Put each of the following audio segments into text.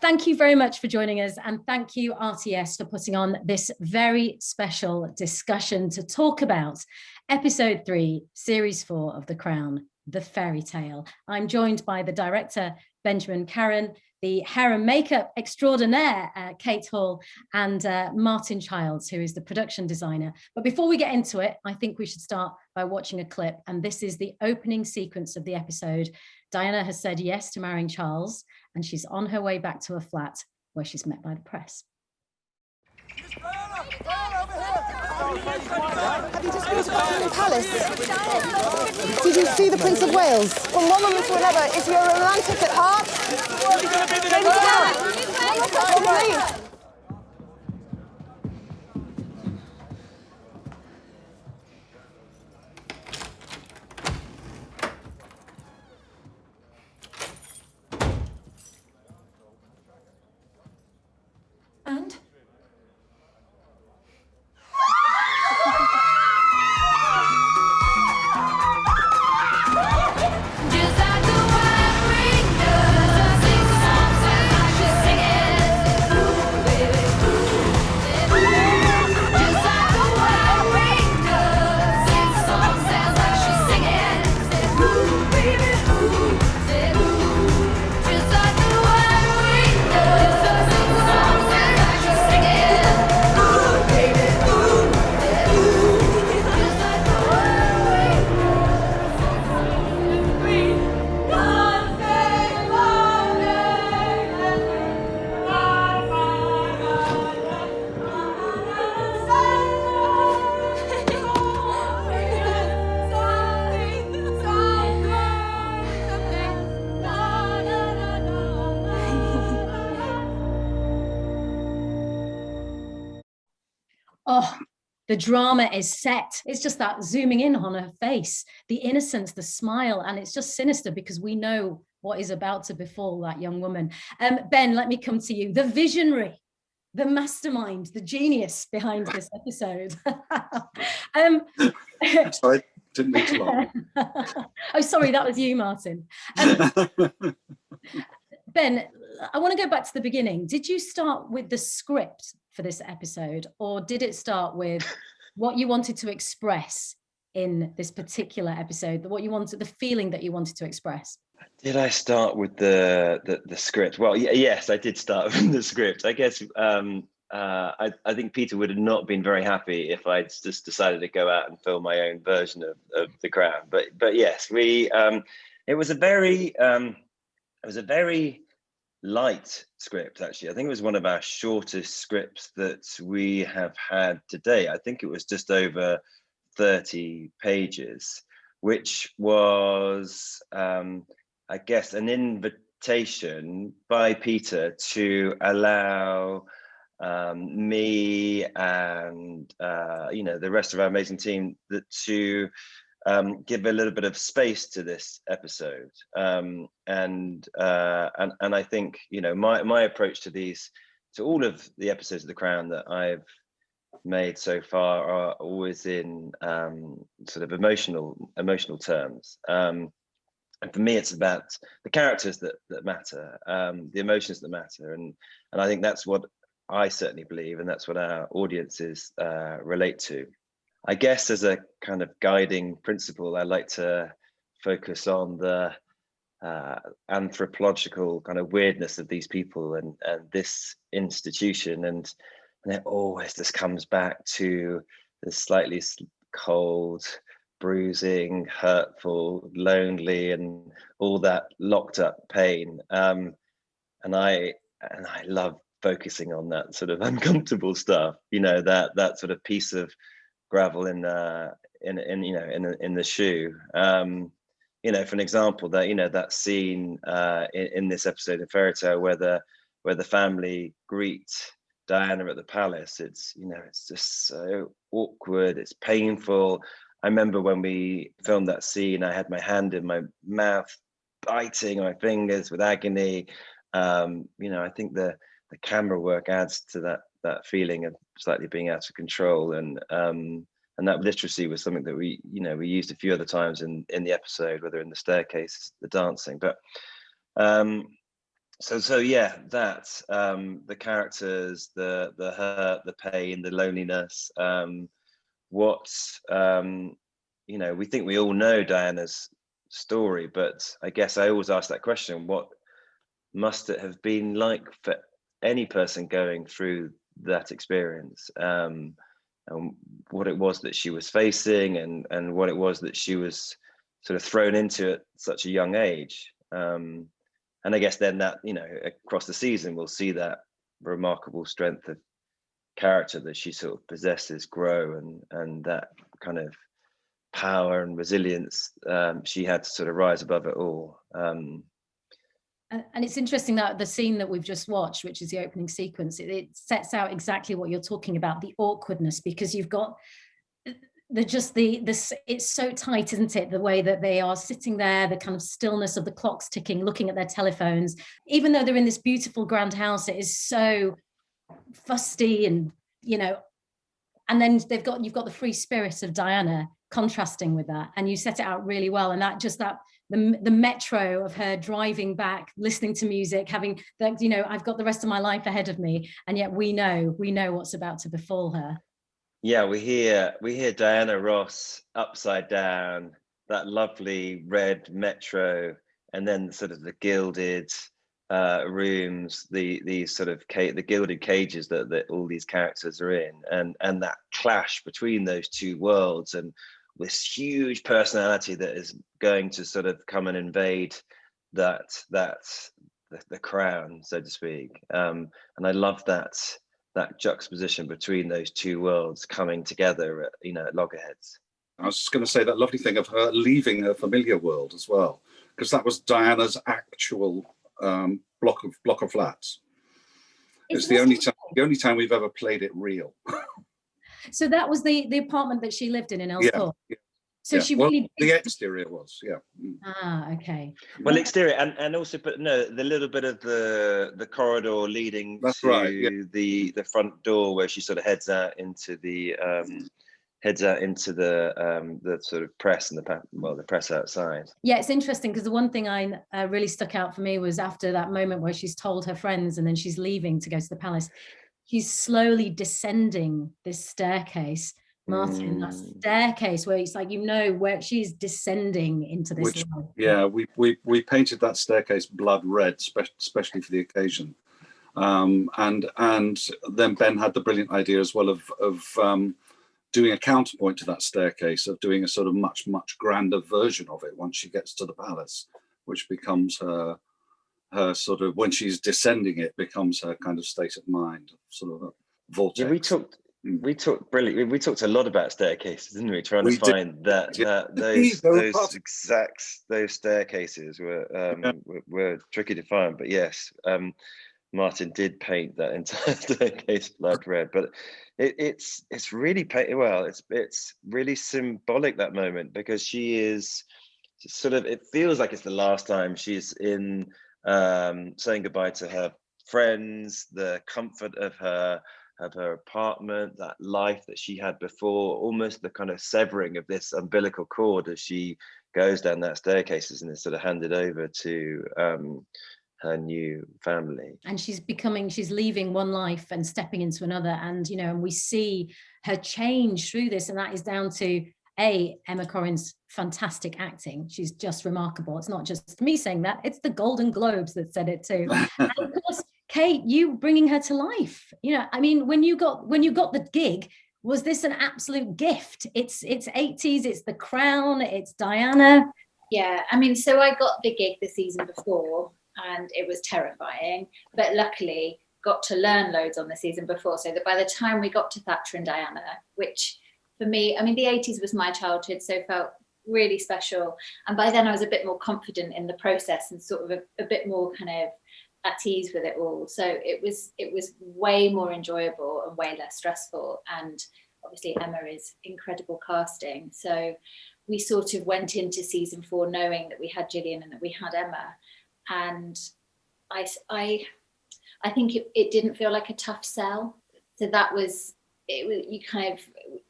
Thank you very much for joining us, and thank you, RTS, for putting on this very special discussion to talk about episode 3, series 4 of The Crown, The Fairytale. I'm joined by the director, Benjamin Corrin, the hair and makeup extraordinaire, Kate Hall, and Martin Childs, who is the production designer. But before we get into it, I think we should start by watching a clip, and this is the opening sequence of the episode. Diana has said yes to marrying Charles, and she's on her way back to her flat, where she's met by the press. Have you just been to Buckingham Palace? Did you see the Prince of Wales? Well, Monmouth, whatever. If you're romantic at heart, please. And? Oh, the drama is set. It's just that zooming in on her face, the innocence, the smile, and it's just sinister because we know what is about to befall that young woman. Ben, let me come to you. The visionary, the mastermind, the genius behind this episode. Sorry, didn't mean to laugh. Oh, sorry, that was you, Martin. Ben, I want to go back to the beginning. Did you start with the script for this episode, or did it start with what you wanted to express in this particular episode, what you wanted, the feeling that you wanted to express? Did I start with the script? Well, yes, I did start with the script. I guess I think Peter would have not been very happy if I'd just decided to go out and film my own version of The Crown. But yes, it was a very light script, actually. I think it was one of our shortest scripts that we have had today. I think it was just over 30 pages, which was, I guess, an invitation by Peter to allow me and the rest of our amazing team to give a little bit of space to this episode, and I think my approach to all of the episodes of The Crown that I've made so far are always in sort of emotional terms, and for me it's about the characters that matter, the emotions that matter, and I think that's what I certainly believe, and that's what our audiences relate to. I guess as a kind of guiding principle, I like to focus on the anthropological kind of weirdness of these people and this institution, and it always just comes back to this slightly cold, bruising, hurtful, lonely, and all that locked up pain. And I love focusing on that sort of uncomfortable stuff. That sort of piece of gravel in the shoe. For an example, that scene in this episode of Fairytale where the family greet Diana at the palace. It's just so awkward. It's painful. I remember when we filmed that scene, I had my hand in my mouth, biting my fingers with agony. I think the camera work adds to that feeling of slightly being out of control, and that literacy was something that we used a few other times in the episode, whether in the staircase, the dancing. But So yeah, that the characters, the hurt, the pain, the loneliness, what we think we all know Diana's story, but I guess I always ask that question: what must it have been like for any person going through that experience, and what it was that she was facing, and what it was that she was sort of thrown into at such a young age. And I guess then that, across the season, we'll see that remarkable strength of character that she sort of possesses grow, and that kind of power and resilience she had to sort of rise above it all. And it's interesting that the scene that we've just watched, which is the opening sequence, it sets out exactly what you're talking about, the awkwardness, because you've got it's so tight, isn't it? The way that they are sitting there, the kind of stillness of the clocks ticking, looking at their telephones, even though they're in this beautiful grand house, it is so fusty, and and then you've got the free spirit of Diana contrasting with that, and you set it out really well. And the metro of her driving back, listening to music, having that, I've got the rest of my life ahead of me, and yet we know what's about to befall her. Yeah, we hear Diana Ross upside down, that lovely red metro, and then sort of the gilded rooms, the sort of the gilded cages that all these characters are in, and that clash between those two worlds, and this huge personality that is going to sort of come and invade the crown, so to speak. And I love that juxtaposition between those two worlds coming together at loggerheads. I was just going to say that lovely thing of her leaving her familiar world as well, because that was Diana's actual block of flats. It's the only time we've ever played it real. So that was the apartment that she lived in Earl's Court. Yeah. So she really the exterior was, yeah. Okay. Well, exterior and also, but no, the little bit of the corridor leading the front door where she sort of heads out into the sort of press and the press outside. Yeah, it's interesting because the one thing I really stuck out for me was after that moment where she's told her friends and then she's leaving to go to the palace. She's slowly descending this staircase, Martin, that staircase where it's like, where she's descending into this life. Yeah, we painted that staircase blood red, especially for the occasion. And then Ben had the brilliant idea as well of doing a counterpoint to that staircase, of doing a sort of much, much grander version of it once she gets to the palace, which becomes her sort of, when she's descending, it becomes her kind of state of mind, sort of a vortex. Yeah, we talked brilliantly. We talked a lot about staircases, didn't we? Trying to find those staircases were tricky to find. But yes, Martin did paint that entire staircase blood red. But it's really it's really symbolic, that moment, because she is sort of, it feels like it's the last time she's in saying goodbye to her friends, the comfort of her apartment, that life that she had before, almost the kind of severing of this umbilical cord as she goes down that staircase and is sort of handed over to her new family. And she's leaving one life and stepping into another, and and we see her change through this, and that is down to Emma Corrin's fantastic acting. She's just remarkable. It's not just me saying that, it's the Golden Globes that said it too. And of course, Kate, you bringing her to life. I mean, when you got the gig, was this an absolute gift? It's 80s, it's the crown, it's Diana. Yeah, I mean, so I got the gig the season before and it was terrifying, but luckily got to learn loads on the season before, so that by the time we got to Thatcher and Diana, which for me, I mean, the 80s was my childhood, so felt really special. And by then I was a bit more confident in the process and sort of a bit more kind of at ease with it all. So it was way more enjoyable and way less stressful. And obviously Emma is incredible casting. So we sort of went into season 4 knowing that we had Gillian and that we had Emma. And I think it didn't feel like a tough sell. So that was, you kind of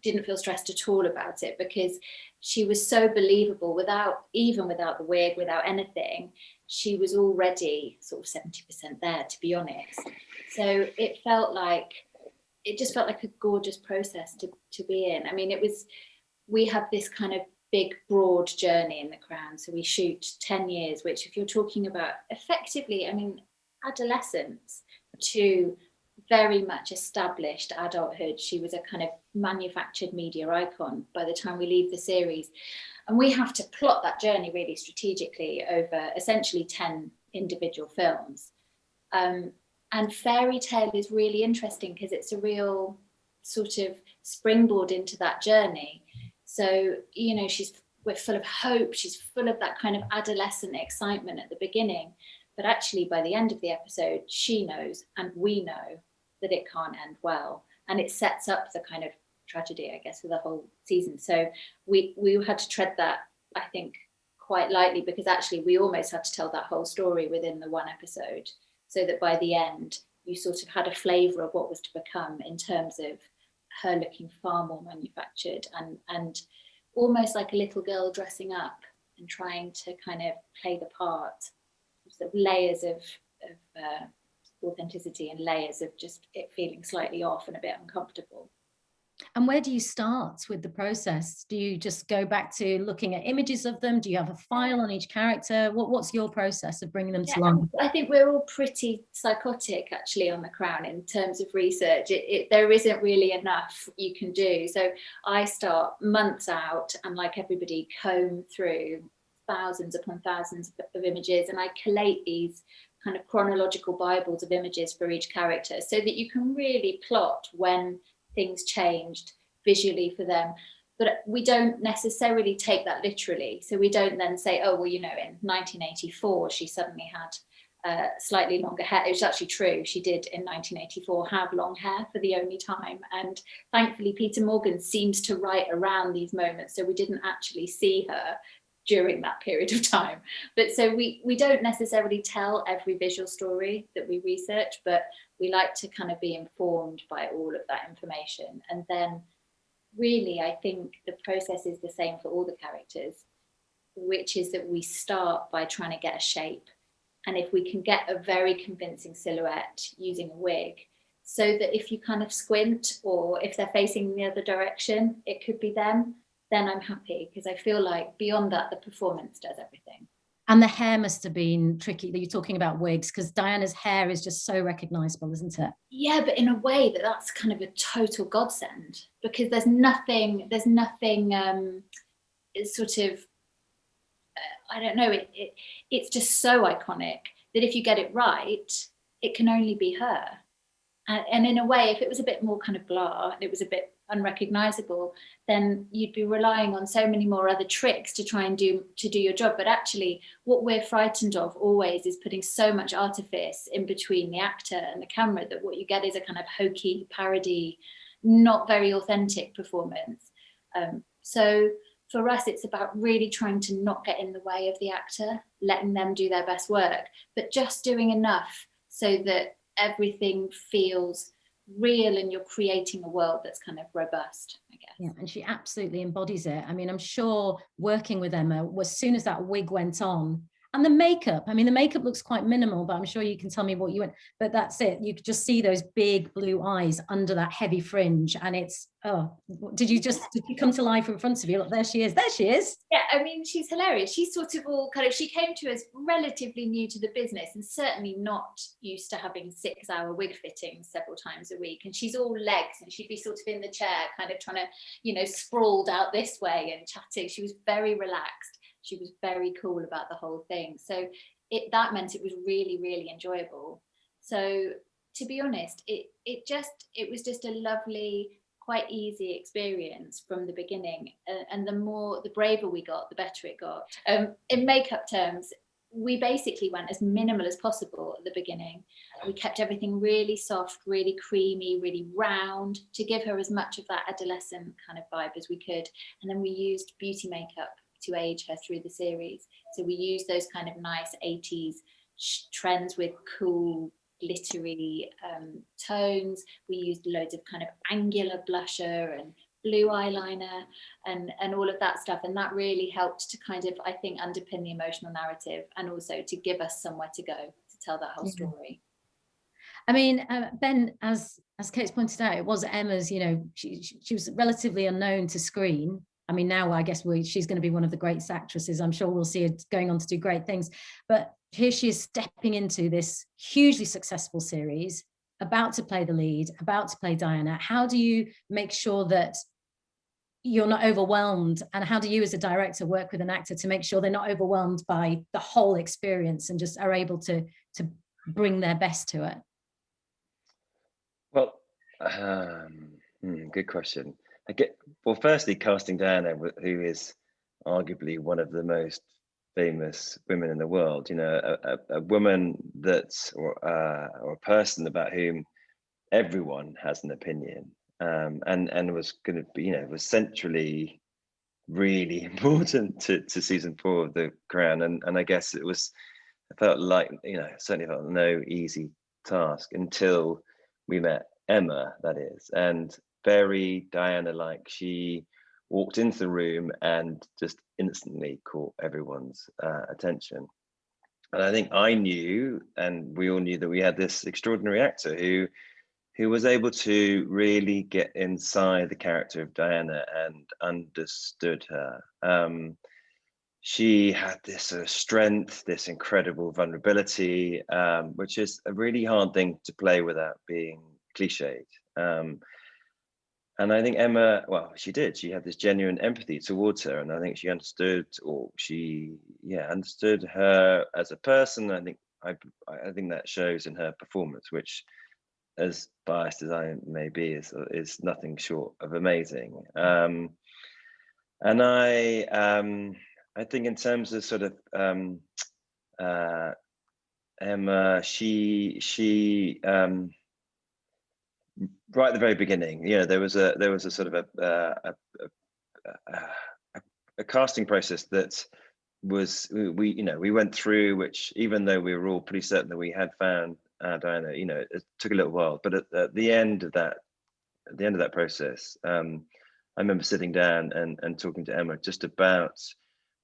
didn't feel stressed at all about it, because she was so believable without the wig, without anything. She was already sort of 70% there, to be honest. So it just felt like a gorgeous process to be in. I mean, we have this kind of big, broad journey in The Crown. So we shoot 10 years, which if you're talking about effectively, I mean, adolescence to very much established adulthood. She was a kind of manufactured media icon by the time we leave the series. And we have to plot that journey really strategically over essentially 10 individual films. And Fairytale is really interesting because it's a real sort of springboard into that journey. So, you know, we're full of hope. She's full of that kind of adolescent excitement at the beginning. But actually, by the end of the episode, she knows and we know that it can't end well. And it sets up the kind of tragedy, I guess, for the whole season. So we had to tread that, I think, quite lightly, because actually we almost had to tell that whole story within the one episode, so that by the end, you sort of had a flavour of what was to become in terms of her looking far more manufactured and almost like a little girl dressing up and trying to kind of play the part. Sort of layers of authenticity and layers of just it feeling slightly off and a bit uncomfortable. And where do you start with the process? Do you just go back to looking at images of them? Do you have a file on each character? What's your process of bringing them to life? I think we're all pretty psychotic actually on The Crown in terms of research. There isn't really enough you can do. So I start months out and, like everybody, comb through thousands upon thousands of images, and I collate these kind of chronological Bibles of images for each character so that you can really plot when things changed visually for them. But we don't necessarily take that literally. So we don't then say, oh, well, you know, in 1984, she suddenly had slightly longer hair. It was actually true. She did in 1984 have long hair for the only time. And thankfully, Peter Morgan seems to write around these moments. So we didn't actually see her during that period of time. But so we don't necessarily tell every visual story that we research, but we like to kind of be informed by all of that information. And then really, I think the process is the same for all the characters, which is that we start by trying to get a shape. And if we can get a very convincing silhouette using a wig, so that if you kind of squint or if they're facing the other direction, it could be them, then I'm happy, because I feel like beyond that, the performance does everything. And the hair must have been tricky, that you're talking about wigs, because Diana's hair is just so recognizable, isn't it? Yeah, but in a way that's kind of a total godsend, because there's nothing it's sort of, I don't know, it's just so iconic that if you get it right, it can only be her. And in a way, if it was a bit more kind of blah, and it was a bit unrecognizable, then you'd be relying on so many more other tricks to try and do your job. But actually, what we're frightened of always is putting so much artifice in between the actor and the camera that what you get is a kind of hokey parody, not very authentic performance. So for us, it's about really trying to not get in the way of the actor, letting them do their best work, but just doing enough so that everything feels real and you're creating a world that's kind of robust, I guess. Yeah, and she absolutely embodies it. I mean, I'm sure working with Emma, as soon as that wig went on, and the makeup, I mean, the makeup looks quite minimal, but I'm sure you can tell me what you went, but that's it. You could just see those big blue eyes under that heavy fringe. And it's, did you come to life in front of you? Look, there she is. Yeah, I mean, she's hilarious. She's sort of all kind of, she came to us relatively new to the business and certainly not used to having 6-hour wig fittings several times a week. And she's all legs, and she'd be sort of in the chair, kind of trying to, you know, sprawled out this way and chatting. She was very relaxed. She was very cool about the whole thing. So that meant it was really, really enjoyable. So to be honest, it was just a lovely, quite easy experience from the beginning. And the braver we got, the better it got. In makeup terms, we basically went as minimal as possible at the beginning. We kept everything really soft, really creamy, really round, to give her as much of that adolescent kind of vibe as we could. And then we used beauty makeup to age her through the series. So we used those kind of nice 80s trends with cool, glittery tones. We used loads of kind of angular blusher and blue eyeliner and all of that stuff. And that really helped to kind of, I think, underpin the emotional narrative, and also to give us somewhere to go to tell that whole story. I mean, Ben, as Kate's pointed out, it was Emma's, you know, she was relatively unknown to screen. I mean, now I guess she's going to be one of the great actresses. I'm sure we'll see her going on to do great things. But here she is stepping into this hugely successful series, about to play the lead, about to play Diana. How do you make sure that you're not overwhelmed? And how do you as a director work with an actor to make sure they're not overwhelmed by the whole experience and just are able to bring their best to it? Well, good question. Well, firstly, casting Diana, who is arguably one of the most famous women in the world, you know, a woman or a person about whom everyone has an opinion, and was going to be, you know, was centrally really important to season 4 of The Crown, and I guess it felt like, you know, certainly felt no easy task until we met Emma, that is, and very Diana-like. She walked into the room and just instantly caught everyone's attention. And I think I knew, and we all knew, that we had this extraordinary actor who was able to really get inside the character of Diana and understood her. She had this strength, this incredible vulnerability, which is a really hard thing to play without being cliched. And I think Emma, well, she did. She had this genuine empathy towards her, and I think she understood, understood her as a person. I think that shows in her performance, which, as biased as I may be, is nothing short of amazing. And I think in terms of sort of Emma, she right at the very beginning, you know, there was a sort of a casting process that was, we went through, which, even though we were all pretty certain that we had found Diana, you know, it took a little while, but at the end of that process, I remember sitting down and talking to Emma just about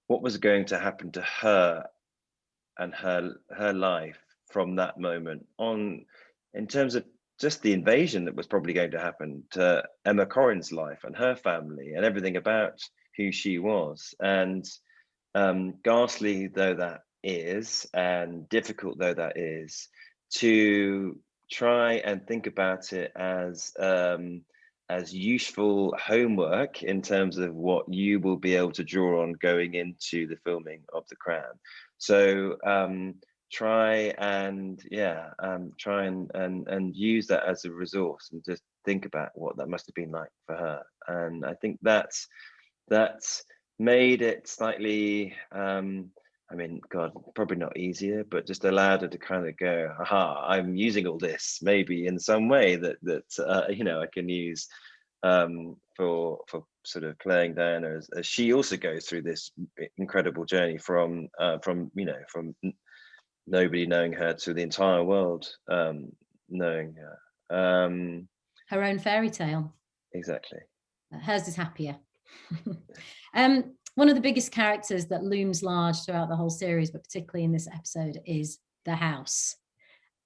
what was going to happen to her and her life from that moment on, in terms of just the invasion that was probably going to happen to Emma Corrin's life and her family and everything about who she was. And ghastly though that is, and difficult though that is, to try and think about it as useful homework in terms of what you will be able to draw on going into the filming of The Crown. So try and use that as a resource, and just think about what that must have been like for her. And I think that's made it slightly, I mean, God, probably not easier, but just allowed her to kind of go, aha, I'm using all this maybe in some way that you know, I can use for sort of playing Diana, as she also goes through this incredible journey from nobody knowing her to the entire world knowing her. Her own fairy tale. Exactly. Hers is happier. One of the biggest characters that looms large throughout the whole series, but particularly in this episode, is the house.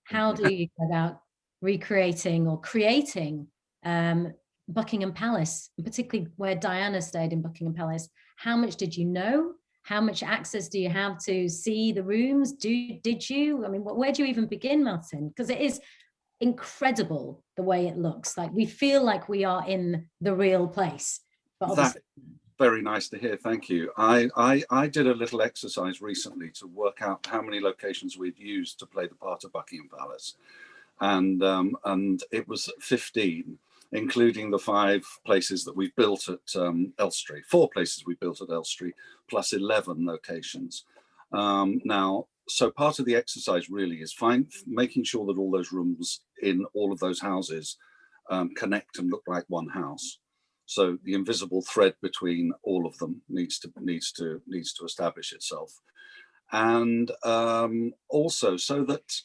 How do you go about recreating or creating Buckingham Palace, and particularly where Diana stayed in Buckingham Palace? How much did you know? How much access do you have to see the rooms? Did you? I mean, where do you even begin, Martin? Because it is incredible the way it looks. Like, we feel like we are in the real place. But obviously, very nice to hear. Thank you. I did a little exercise recently to work out how many locations we'd used to play the part of Buckingham Palace, and it was 15, including the 5 places that we've built at Elstree. 4 places we built at Elstree, plus 11 locations. Now, so part of the exercise really is making sure that all those rooms in all of those houses connect and look like one house. So the invisible thread between all of them needs to establish itself, and also so that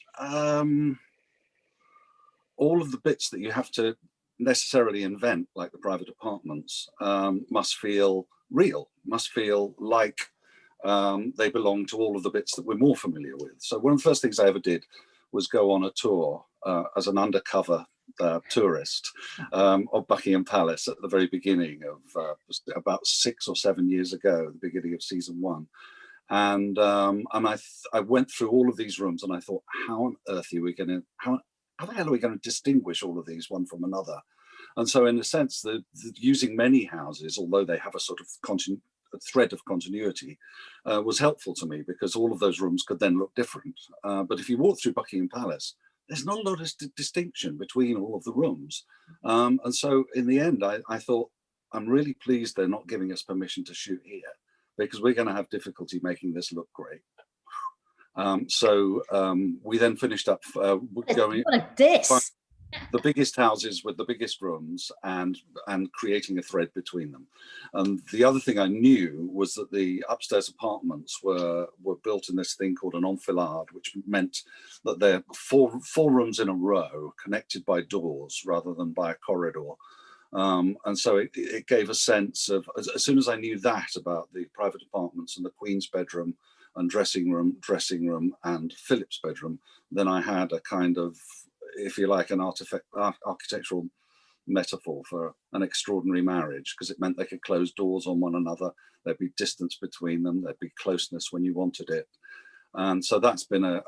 all of the bits that you have to necessarily invent, like the private apartments, must feel real, must feel like they belong to all of the bits that we're more familiar with. So one of the first things I ever did was go on a tour as an undercover tourist of Buckingham Palace at the very beginning of about 6 or 7 years ago, the beginning of season 1. And I went through all of these rooms and I thought, how on earth are we going to, how the hell are we going to distinguish all of these one from another? And so in a sense, using many houses, although they have a sort of a thread of continuity, was helpful to me, because all of those rooms could then look different. But if you walk through Buckingham Palace, there's not a lot of distinction between all of the rooms. And so in the end, I thought, I'm really pleased they're not giving us permission to shoot here, because we're going to have difficulty making this look great. So we then finished up going the biggest houses with the biggest rooms and creating a thread between them. The other thing I knew was that the upstairs apartments were built in this thing called an enfilade, which meant that they're four rooms in a row connected by doors rather than by a corridor. And so it gave a sense of, as soon as I knew that about the private apartments and the Queen's bedroom and dressing room and Philip's bedroom, then I had a kind of, if you like, an architectural metaphor for an extraordinary marriage, because it meant they could close doors on one another, there'd be distance between them, there'd be closeness when you wanted it. And so that's been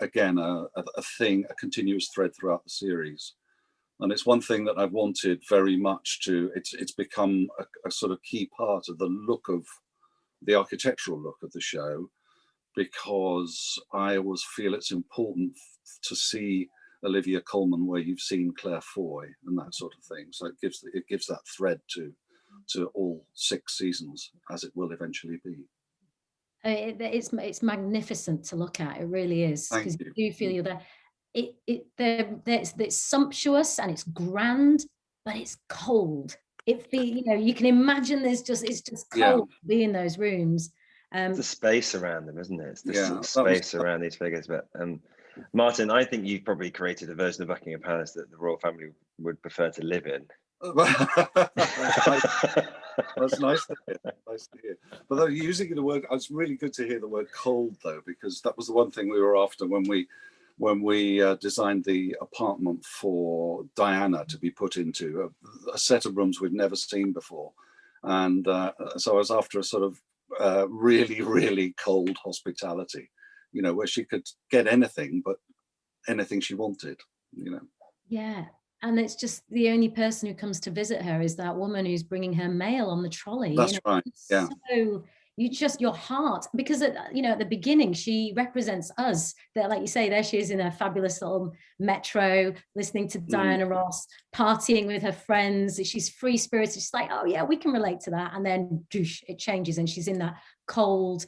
again a thing, a continuous thread throughout the series. And it's one thing that I've wanted very much to, it's become a sort of key part of the look of the architectural look of the show, because I always feel it's important to see Olivia Colman where you've seen Claire Foy and that sort of thing. So it gives that thread to all 6 seasons, as it will eventually be. It's magnificent to look at. It really is, because you do feel you're there. It's sumptuous and it's grand, but it's cold. You can imagine it's just cold to be in those rooms. The space around them, isn't it? It's the sort of space around these figures. But Martin, I think you've probably created a version of Buckingham Palace that the royal family would prefer to live in. That's nice to hear. Nice to hear. But though using the word, it's really good to hear the word cold, though, because that was the one thing we were after when we designed the apartment for Diana to be put into, a set of rooms we'd never seen before. And so I was after a sort of really, really cold hospitality, where she could get anything, but anything she wanted, Yeah. And it's just the only person who comes to visit her is that woman who's bringing her mail on the trolley. That's right. Yeah. So your heart, because at the beginning she represents us. That, like you say, there she is in her fabulous little metro, listening to Diana Ross, partying with her friends. She's free spirited. She's like, oh yeah, we can relate to that. And then it changes, and she's in that cold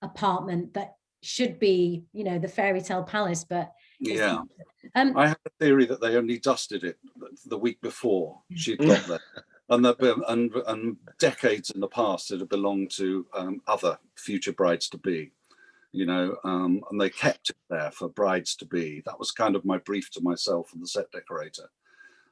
apartment that should be, the Fairytale Palace, but yeah. I have a theory that they only dusted it the week before she'd got there. And decades in the past, it had belonged to other future brides to be, and they kept it there for brides to be. That was kind of my brief to myself and the set decorator.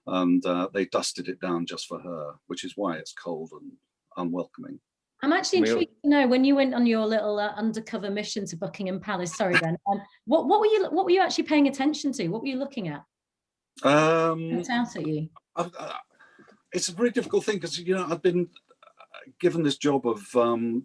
And they dusted it down just for her, which is why it's cold and unwelcoming. I'm actually intrigued to know, when you went on your little undercover mission to Buckingham Palace. Sorry, Ben. What were you actually paying attention to? What were you looking at? What's out at you? It's a very difficult thing, because I've been given this job of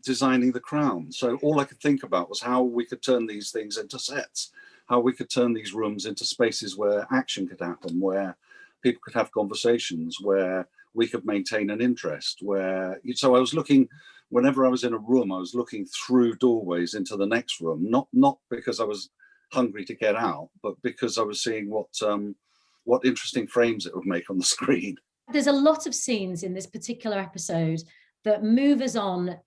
designing the crown, so all I could think about was how we could turn these things into sets, how we could turn these rooms into spaces where action could happen, where people could have conversations, where we could maintain an interest. So I was looking, whenever I was in a room, I was looking through doorways into the next room, not because I was hungry to get out, but because I was seeing what interesting frames it would make on the screen. There's a lot of scenes in this particular episode that move us on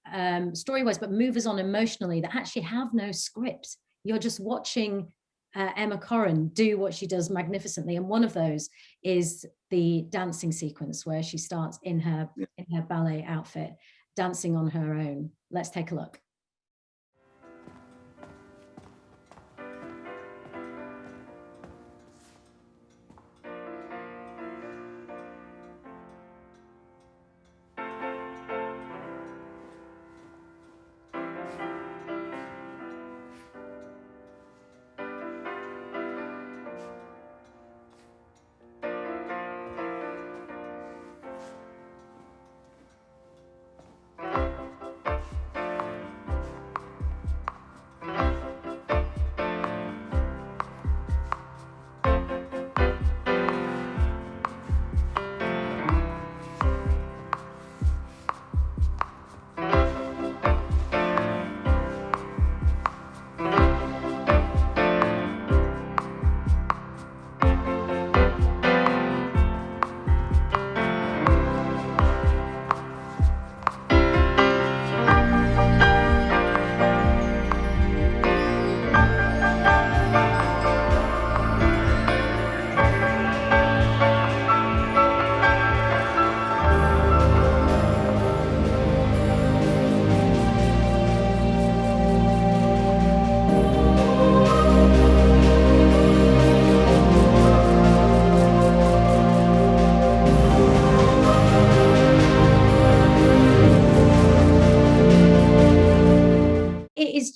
story-wise, but move us on emotionally, that actually have no script. You're just watching Emma Corrin do what she does magnificently. And one of those is the dancing sequence where she starts in her ballet outfit, dancing on her own. Let's take a look.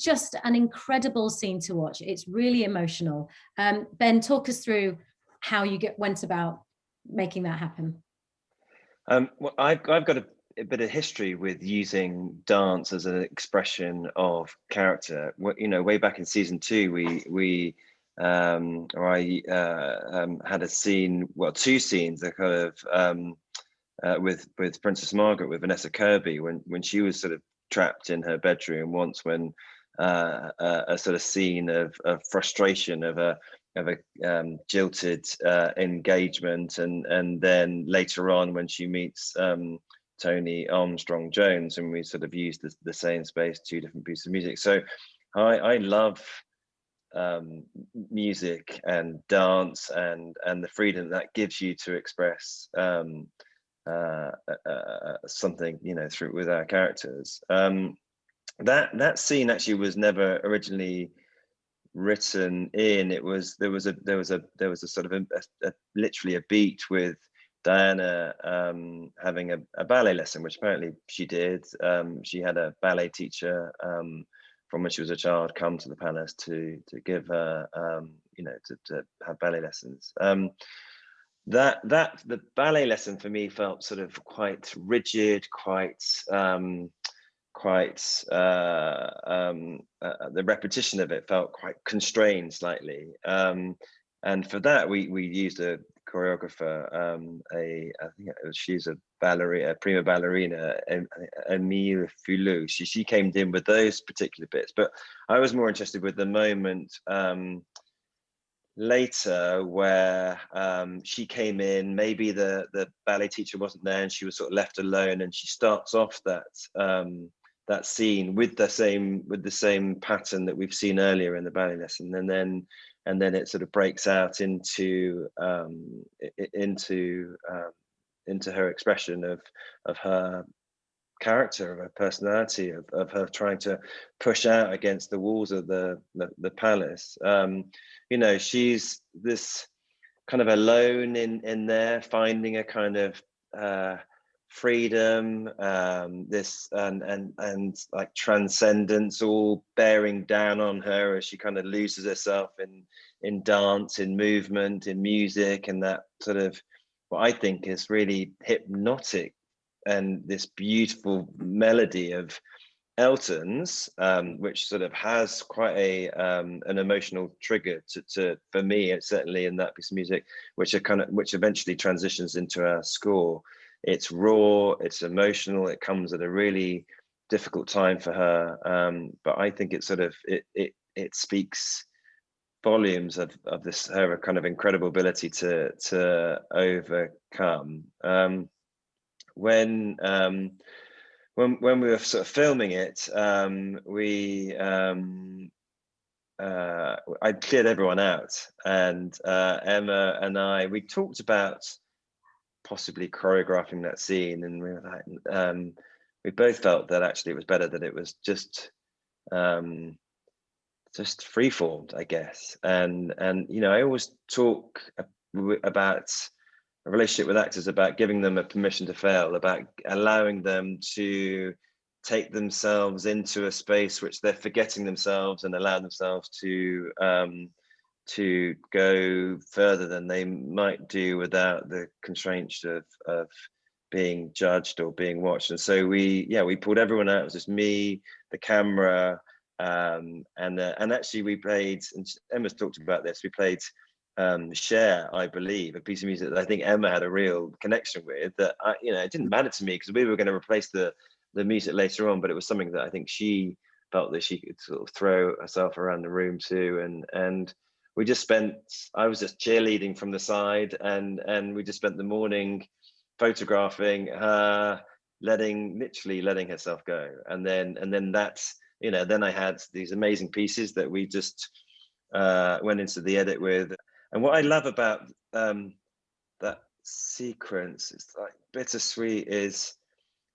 just an incredible scene to watch. It's really emotional. Ben, talk us through how you went about making that happen. Well, I've got a bit of history with using dance as an expression of character. You know, way back in season 2, I had a scene, well, 2 scenes that kind of with Princess Margaret, with Vanessa Kirby, when she was sort of trapped in her bedroom once, when a sort of scene of frustration of a jilted engagement, and then later on when she meets Tony Armstrong Jones, and we sort of used the same space, 2 different pieces of music. So I love music and dance and the freedom that gives you to express something, you know, through with our characters. That scene actually was never originally written in. It was there was a sort of literally a beat with Diana having a ballet lesson, which apparently she did. She had a ballet teacher from when she was a child come to the palace to give her you know, to have ballet lessons. The ballet lesson for me felt sort of quite rigid, quite the repetition of it felt quite constrained slightly, and for that we used a choreographer, I think she's a ballerina, a prima ballerina, Emile Fulou. She came in with those particular bits, but I was more interested with the moment later where she came in, maybe the ballet teacher wasn't there and she was sort of left alone, and she starts off that scene with the same pattern that we've seen earlier in the ballet lesson, and then it sort of breaks out into her expression of her character, of her personality, of her trying to push out against the walls of the palace. You know, she's this kind of alone in there, finding a kind of freedom, this and like transcendence all bearing down on her as she kind of loses herself in dance, in movement, in music, and that sort of what I think is really hypnotic, and this beautiful melody of Elton's, which sort of has quite an emotional trigger to for me, it's certainly in that piece of music, which eventually transitions into our score. It's raw, it's emotional, it comes at a really difficult time for her, but I think it sort of it speaks volumes of this, her kind of incredible ability to overcome. When we were sort of filming it, I cleared everyone out, and Emma and we talked about possibly choreographing that scene, and we were like, we both felt that actually it was better that it was just free-formed, I guess. And you know, I always talk about a relationship with actors, about giving them a permission to fail, about allowing them to take themselves into a space which they're forgetting themselves, and allow themselves to go further than they might do without the constraints of being judged or being watched. And so we pulled everyone out. It was just me, the camera, and actually we played, and Emma's talked about this, we played Share, I believe, a piece of music that I think Emma had a real connection with, that you know, it didn't matter to me because we were going to replace the music later on, but it was something that I think she felt that she could sort of throw herself around the room to, and we just spent, I was just cheerleading from the side, and we just spent the morning photographing her literally letting herself go, and then that's, you know, then I had these amazing pieces that we just went into the edit with. And what I love about that sequence, it's like bittersweet, is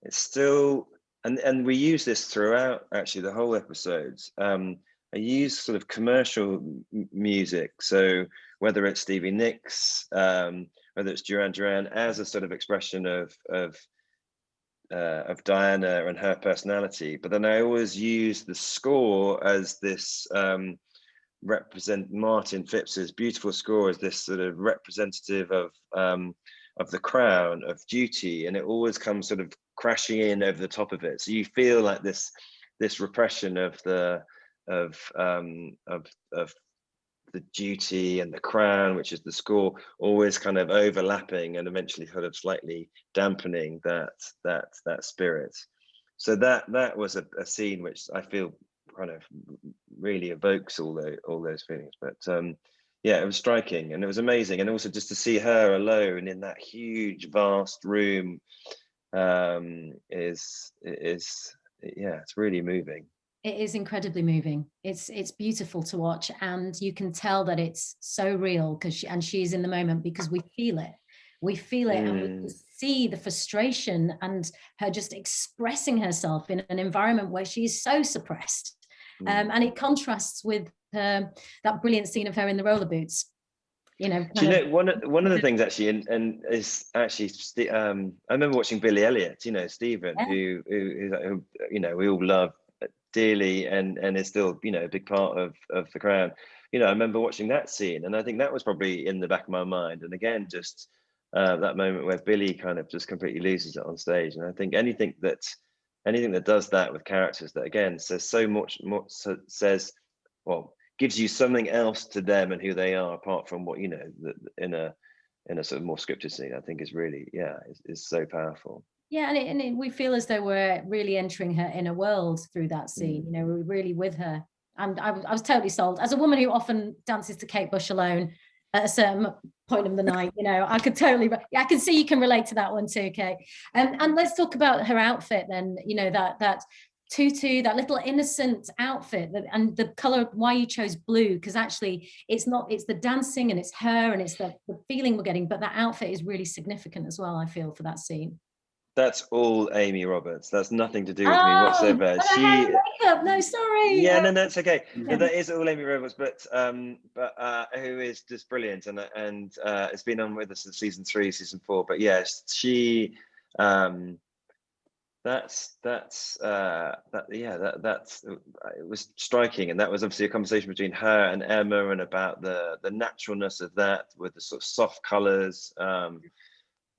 it's still, and we use this throughout actually the whole episodes. I use sort of commercial music, so whether it's Stevie Nicks, whether it's Duran Duran, as a sort of expression of Diana and her personality, but then I always use the score as this represent Martin Phipps's beautiful score as this sort of representative of the crown, of duty, and it always comes sort of crashing in over the top of it. So you feel like this repression of the duty and the crown, which is the score, always kind of overlapping and eventually sort of slightly dampening that spirit. So that was a scene which I feel kind of really evokes all those feelings. But yeah, it was striking and it was amazing, and also just to see her alone in that huge vast room is it's really moving. It is incredibly moving. It's beautiful to watch, and you can tell that it's so real because she's in the moment, because we feel it. And we can see the frustration and her just expressing herself in an environment where she's so suppressed. And it contrasts with that brilliant scene of her in the roller boots. You know, one of the things actually, and is actually, I remember watching Billy Elliot, you know, Stephen, who you know, we all love dearly and is still, you know, a big part of the crown. You know, I remember watching that scene, and I think that was probably in the back of my mind. And again, just that moment where Billy kind of just completely loses it on stage. And I think anything that does that with characters that again says so much more, gives you something else to them and who they are, apart from what, you know, in a sort of more scripted scene, I think is really, is so powerful. Yeah, and we feel as though we're really entering her inner world through that scene. You know, we're really with her. And I was totally sold. As a woman who often dances to Kate Bush alone at a certain point of the night, you know, I can see you can relate to that one too, Kate. And let's talk about her outfit then. You know, that tutu, that little innocent outfit, and the color, why you chose blue, because actually it's the dancing and it's her and it's the feeling we're getting, but that outfit is really significant as well, I feel, for that scene. That's all Amy Roberts. That's nothing to do with me whatsoever. No, sorry. Yeah, no, it's okay. Yeah. That is all Amy Roberts, but who is just brilliant, and it's been on with us since season 3, season 4. But yes, she, that's it was striking, and that was obviously a conversation between her and Emma, and about the naturalness of that with the sort of soft colors.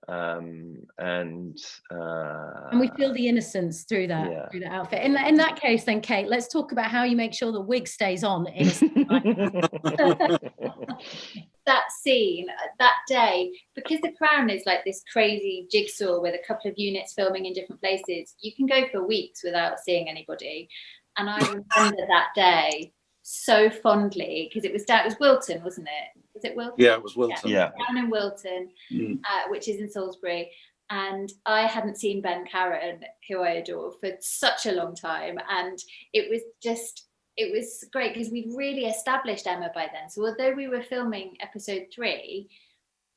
And we feel the innocence through that outfit. In that case, then, Kate, let's talk about how you make sure the wig stays on. That scene, that day, because the crown is like this crazy jigsaw with a couple of units filming in different places, you can go for weeks without seeing anybody. And I remember that day so fondly, because it was Wilton, wasn't it? Was it Wilton? Yeah, it was Wilton. Yeah. Down in Wilton, which is in Salisbury. And I hadn't seen Ben Karen, who I adore, for such a long time. And it was great because we'd really established Emma by then. So although we were filming episode 3,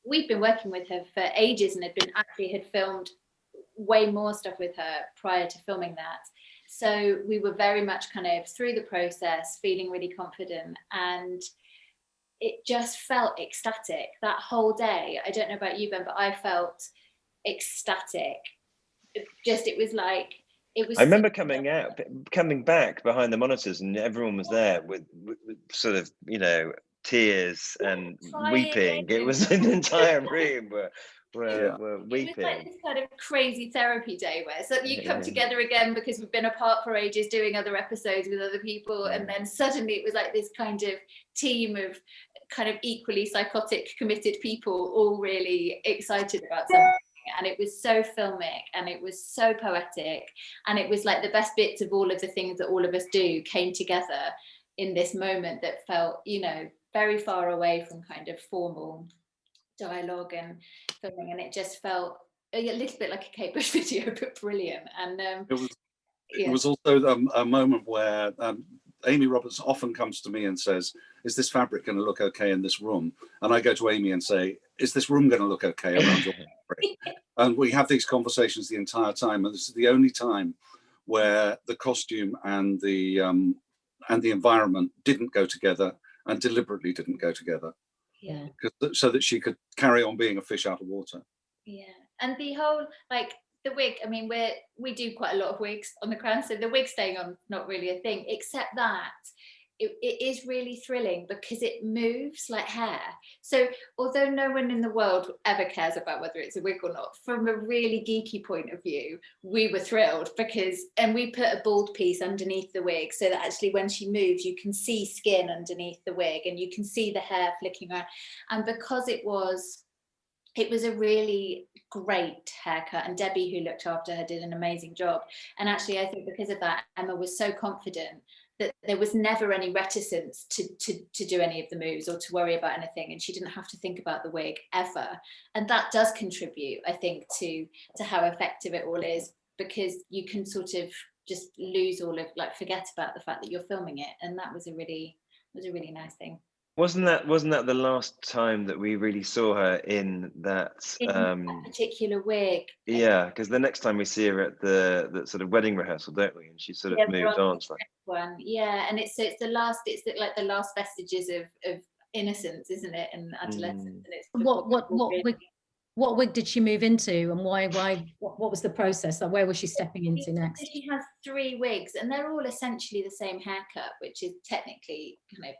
we'd been working with her for ages and had filmed way more stuff with her prior to filming that. So we were very much kind of through the process, feeling really confident, and it just felt ecstatic that whole day. I don't know about you, Ben, but I felt ecstatic. I remember coming back behind the monitors, and everyone was there with sort of, you know, tears and weeping. It was an entire room were weeping. It was like this kind of crazy therapy day where suddenly you come together again because we've been apart for ages doing other episodes with other people, and then suddenly it was like this kind of team of kind of equally psychotic, committed people, all really excited about something. And it was so filmic, and it was so poetic, and it was like the best bits of all of the things that all of us do came together in this moment that felt, you know, very far away from kind of formal dialogue and filming, and it just felt a little bit like a Kate Bush video, but brilliant. And it was also a moment where Amy Roberts often comes to me and says, "Is this fabric going to look okay in this room?" And I go to Amy and say, "Is this room going to look okay around your fabric?" And we have these conversations the entire time, and this is the only time where the costume and the environment didn't go together, and deliberately didn't go together. Yeah. So that she could carry on being a fish out of water. Yeah, and the whole, like, the wig, I mean, we do quite a lot of wigs on the Crown, so the wig staying on, not really a thing, except that it is really thrilling because it moves like hair. So although no one in the world ever cares about whether it's a wig or not, from a really geeky point of view, we were thrilled because, and we put a bald piece underneath the wig so that actually when she moves, you can see skin underneath the wig and you can see the hair flicking around. And because it was a really great haircut, and Debbie, who looked after her, did an amazing job. And actually, I think because of that, Emma was so confident that there was never any reticence to do any of the moves or to worry about anything, and she didn't have to think about the wig ever. And that does contribute, I think, to how effective it all is, because you can sort of just lose all of, like, forget about the fact that you're filming it, and that was a really nice thing. Wasn't that the last time that we really saw her in that, that particular wig? Yeah, because the next time we see her at the sort of wedding rehearsal, don't we? And she sort of moved on. One, yeah, and it's the last vestiges of innocence, isn't it, and adolescence. And it's what wig did she move into, and why? What was the process? Like, where was she stepping into next? She has 3 wigs, and they're all essentially the same haircut, which is technically kind of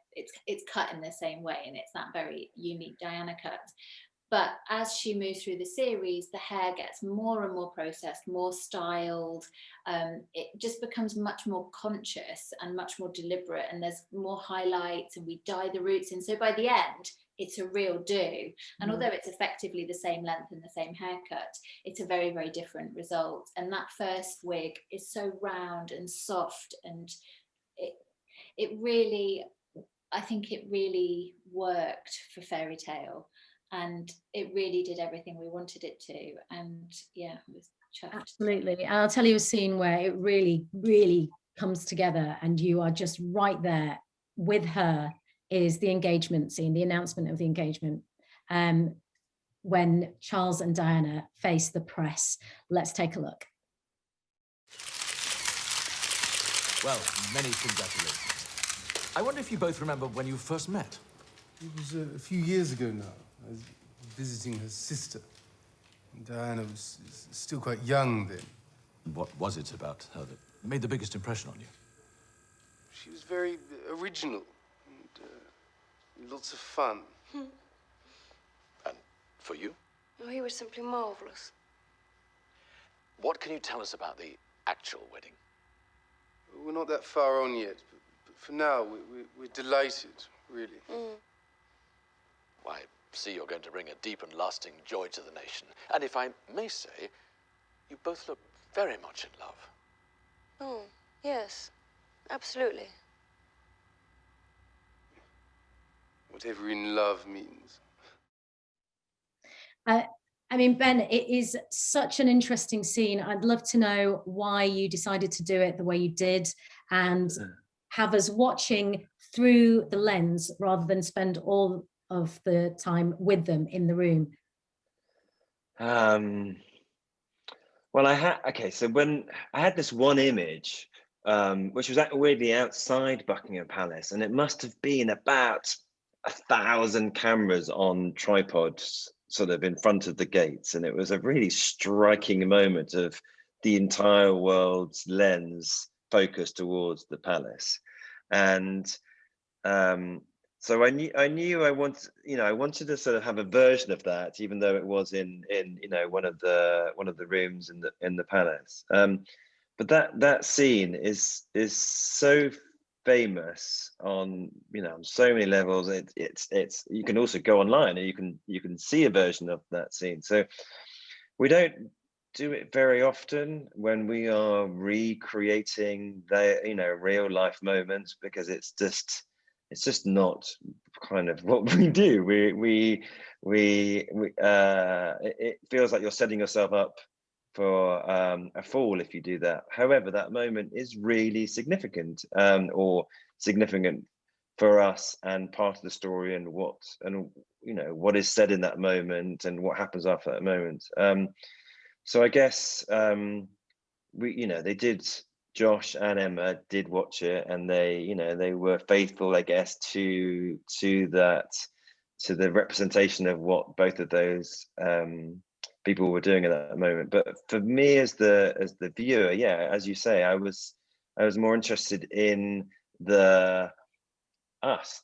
it's cut in the same way, and it's that very unique Diana cut. But as she moves through the series, the hair gets more and more processed, more styled. It just becomes much more conscious and much more deliberate, and there's more highlights, and we dye the roots in. So by the end, it's a real do. And although it's effectively the same length and the same haircut, it's a very, very different result. And that first wig is so round and soft, and it really, I think it really worked for Fairytale. And it really did everything we wanted it to. And yeah, it was chuffed. Absolutely. And I'll tell you a scene where it really, really comes together and you are just right there with her, is the engagement scene, the announcement of the engagement. When Charles and Diana face the press. Let's take a look. Well, many congratulations. I wonder if you both remember when you first met? It was a few years ago now. I was visiting her sister. Diana was still quite young then. What was it about her that made the biggest impression on you? She was very original and lots of fun. And for you? Oh, he was simply marvelous. What can you tell us about the actual wedding? We're not that far on yet, but for now, we're delighted, really. Why, see, you're going to bring a deep and lasting joy to the nation. And if I may say, you both look very much in love. Oh, yes, absolutely. Whatever in love means. I mean, Ben, it is such an interesting scene. I'd love to know why you decided to do it the way you did, and have us watching through the lens rather than spend all of the time with them in the room. Well, so when I had this one image, which was weirdly outside Buckingham Palace, and it must have been about 1,000 cameras on tripods sort of in front of the gates, and it was a really striking moment of the entire world's lens focused towards the palace. And so I knew I wanted to sort of have a version of that, even though it was in one of the rooms in the palace. But that scene is so famous on so many levels. It's you can also go online and you can see a version of that scene. So we don't do it very often when we are recreating the real life moments, because it's just not kind of what we do. It feels like you're setting yourself up for a fall if you do that. However, that moment is really significant, or significant for us and part of the story, and what is said in that moment and what happens after that moment. So I guess they did. Josh and Emma did watch it, and they were faithful, I guess, to the representation of what both of those people were doing at that moment. But for me as the viewer, yeah, as you say, I was more interested in the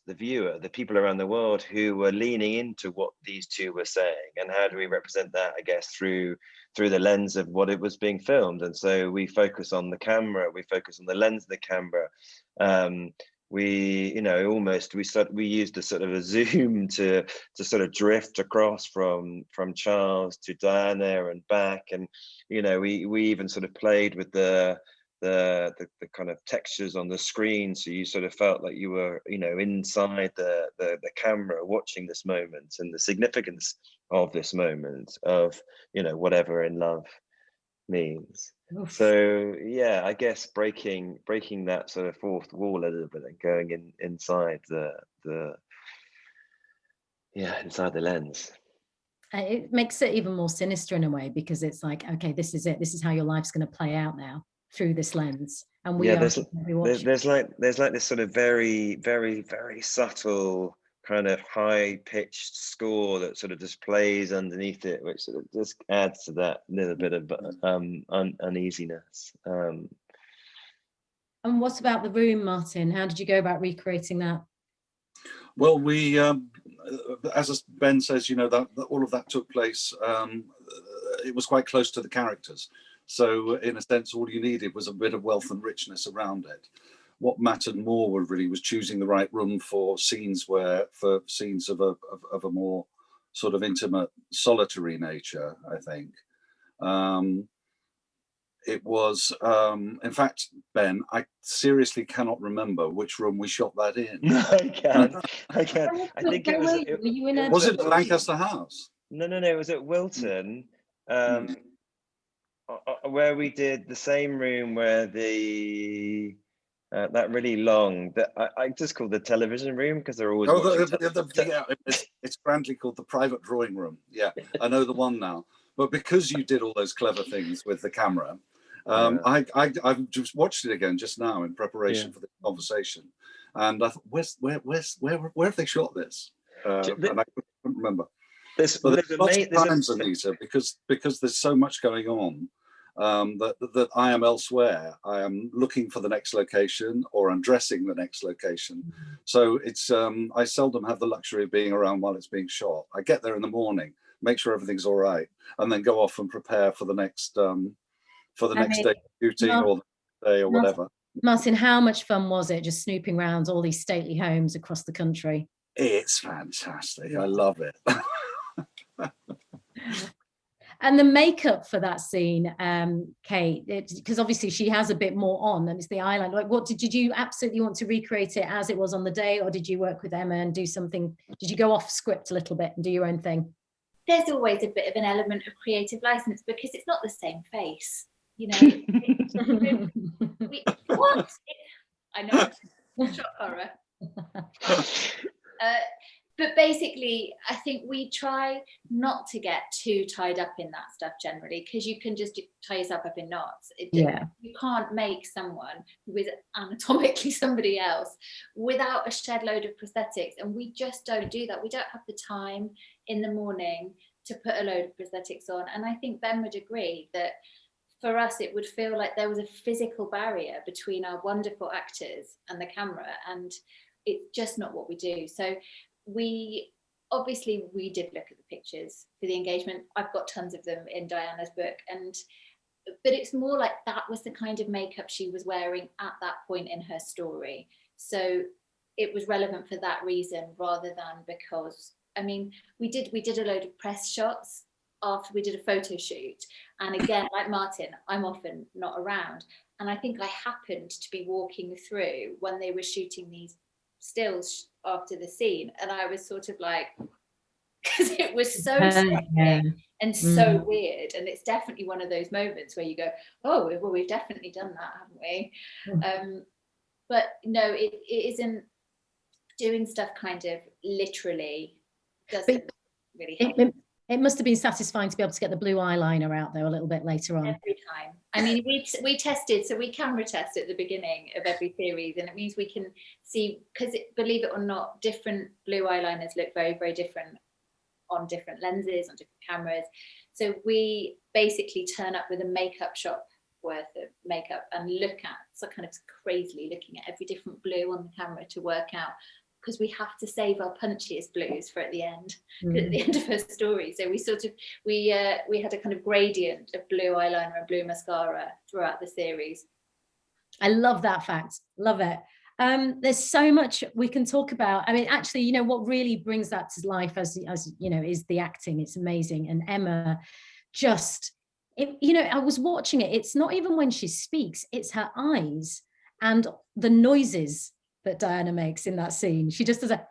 viewer, the people around the world who were leaning into what these two were saying, and how do we represent that, I guess, through the lens of what it was being filmed. And so we focus on the camera, we focus on the lens of the camera. We, you know, we used a sort of a zoom to sort of drift across from Charles to Diana and back, and you know, we even sort of played with the kind of textures on the screen, so you sort of felt like you were, you know, inside the camera watching this moment, and the significance of this moment of, you know, whatever in love means. Oof. So yeah, I guess breaking that sort of fourth wall a little bit and going inside inside the lens. It makes it even more sinister in a way, because it's like, okay, this is it, this is how your life's going to play out now, through this lens. And we there's like this sort of very, very, very subtle kind of high-pitched score that sort of just plays underneath it, which sort of just adds to that little bit of uneasiness. And what about the room, Martin? How did you go about recreating that? Well, we, as Ben says, you know, that all of that took place. It was quite close to the characters. So in a sense, all you needed was a bit of wealth and richness around it. What mattered more was choosing the right room for scenes of a more sort of intimate, solitary nature, I think. It was, in fact, Ben, I seriously cannot remember which room we shot that in. I can. I think it was. Was it Lancaster House? No, it was at Wilton. Where we did the same room where that really long, that I just call the television room, because they're always it's grandly called the private drawing room. Yeah, I know the one now. But because you did all those clever things with the camera, I've just watched it again just now in preparation for the conversation, and I thought, where have they shot this? And I couldn't remember. There's lots of times, Anita, because there's so much going on, that I am elsewhere. I am looking for the next location, or I'm dressing the next location. So it's I seldom have the luxury of being around while it's being shot. I get there in the morning, make sure everything's all right, and then go off and prepare for the next day shooting, or the day or whatever. Martin, how much fun was it just snooping around all these stately homes across the country? It's fantastic. I love it. And the makeup for that scene, Kate, because obviously she has a bit more on, and it's the eyeliner. Like, what did you absolutely want to recreate it as it was on the day, or did you work with Emma and do something? Did you go off script a little bit and do your own thing? There's always a bit of an element of creative license, because it's not the same face, you know. What? I know, shock horror. But basically, I think we try not to get too tied up in that stuff generally, because you can just tie yourself up in knots. You can't make someone who is anatomically somebody else without a shed load of prosthetics, and we just don't do that. We don't have the time in the morning to put a load of prosthetics on. And I think Ben would agree that for us, it would feel like there was a physical barrier between our wonderful actors and the camera, and it's just not what we do. So we did look at the pictures for the engagement. I've got tons of them in Diana's book, but it's more like that was the kind of makeup she was wearing at that point in her story. So it was relevant for that reason, rather than because, I mean, we did a load of press shots after we did a photo shoot. And again, like Martin, I'm often not around. And I think I happened to be walking through when they were shooting these stills after the scene, and I was sort of like, because it was so and so weird, and it's definitely one of those moments where you go, oh well, we've definitely done that, haven't we? But no, it isn't. Doing stuff kind of literally doesn't really help. It must have been satisfying to be able to get the blue eyeliner out there a little bit later on. Every time. I mean, we tested, so we camera test at the beginning of every series, and it means we can see, because believe it or not, different blue eyeliners look very, very different on different lenses, on different cameras. So we basically turn up with a makeup shop worth of makeup and look at, so kind of crazily looking at every different blue on the camera to work out, because we have to save our punchiest blues for at the end, at the end of her story. So we sort of, we had a kind of gradient of blue eyeliner and blue mascara throughout the series. I love that fact. Love it. There's so much we can talk about. I mean, actually, you know, what really brings that to life, as you know, is the acting. It's amazing. And Emma just, you know, I was watching it. It's not even when she speaks, it's her eyes and the noises that Diana makes in that scene. She just does a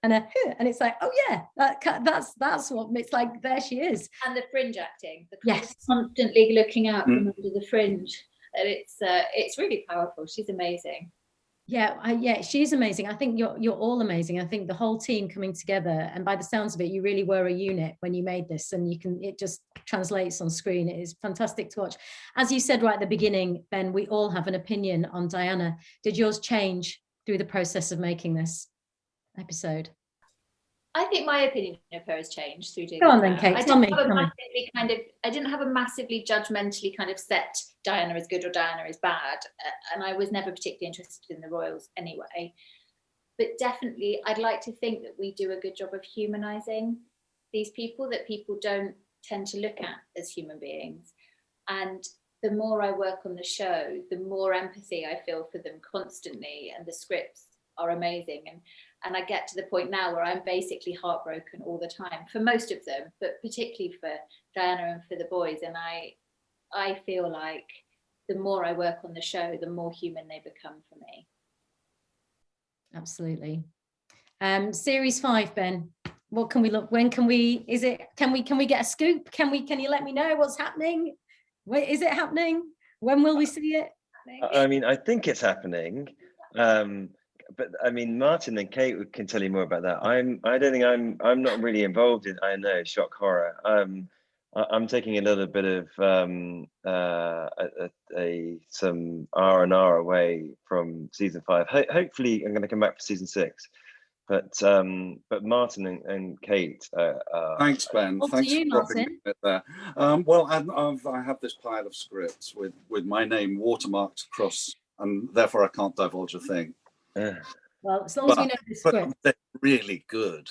and a and it's like, oh yeah, that's what it's like. There she is. And the fringe acting, yes, constantly looking out from under the fringe. And it's really powerful. She's amazing. Yeah, she's amazing. I think you're all amazing. I think the whole team coming together, and by the sounds of it, you really were a unit when you made this, and it just translates on screen. It is fantastic to watch. As you said right at the beginning, Ben, we all have an opinion on Diana. Did yours change through the process of making this episode? I think my opinion of her has changed through doing. Go on then, Kate. I didn't have a massively judgmentally kind of set Diana is good or Diana is bad, and I was never particularly interested in the royals anyway. But definitely, I'd like to think that we do a good job of humanizing these people that people don't tend to look at as human beings. And the more I work on the show, the more empathy I feel for them constantly, and the scripts are amazing. And I get to the point now where I'm basically heartbroken all the time for most of them, but particularly for Diana and for the boys. And I feel like the more I work on the show, the more human they become for me. Absolutely. Series 5, Ben. What can we look? When can we? Is it? Can we get a scoop? Can you let me know what's happening? Wait, is it happening? When will we see it? I mean, I think it's happening. But I mean, Martin and Kate can tell you more about that. I don't think I'm not really involved in, I know, shock horror. I'm taking a little bit of some R&R away from season 5. Hopefully I'm going to come back for season 6. But Martin and Kate. Thanks, Ben. Up Thanks to you, for dropping it there. Well, I have this pile of scripts with my name watermarked across, and therefore I can't divulge a thing. Well, as long as we know the script. They're really good.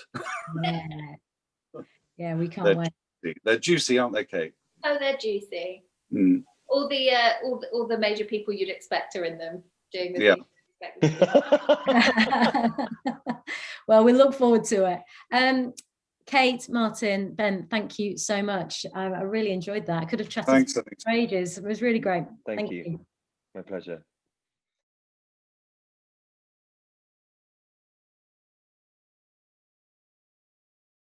Yeah, we can't wait. They're juicy, aren't they, Kate? Oh, they're juicy. All the major people you'd expect are in them doing the Well, we look forward to it. Kate, Martin, Ben, thank you so much. I really enjoyed that. I could have chatted for ages. It was really great. Thank you. My pleasure.